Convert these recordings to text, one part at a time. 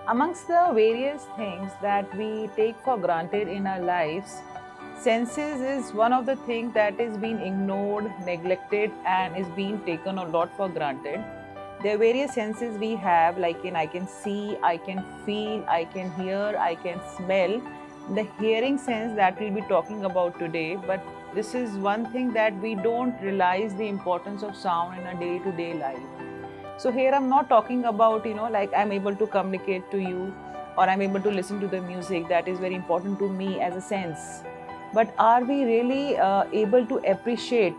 Amongst the various things that we take for granted in our lives, senses is one of the things that is being ignored, neglected, and is being taken a lot for granted. There are various senses we have, like I can see, I can feel, I can hear, I can smell. The hearing sense that we'll be talking about today, but this is one thing that we don't realize the importance of sound in a day-to-day life. So here I'm not talking about, like I'm able to communicate to you or I'm able to listen to the music that is very important to me as a sense. But are we really able to appreciate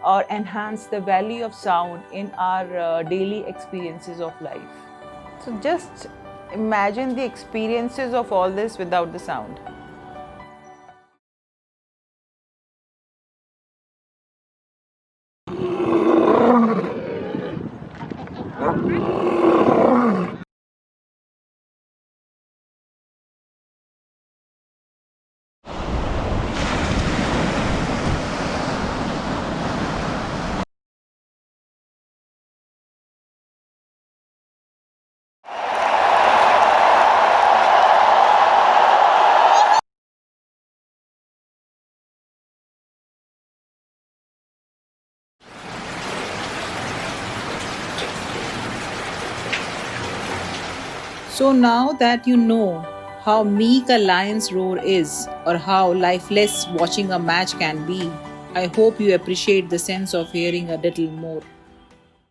or enhance the value of sound in our daily experiences of life? So just imagine the experiences of all this without the sound. So now that you know how meek a lion's roar is, or how lifeless watching a match can be, I hope you appreciate the sense of hearing a little more.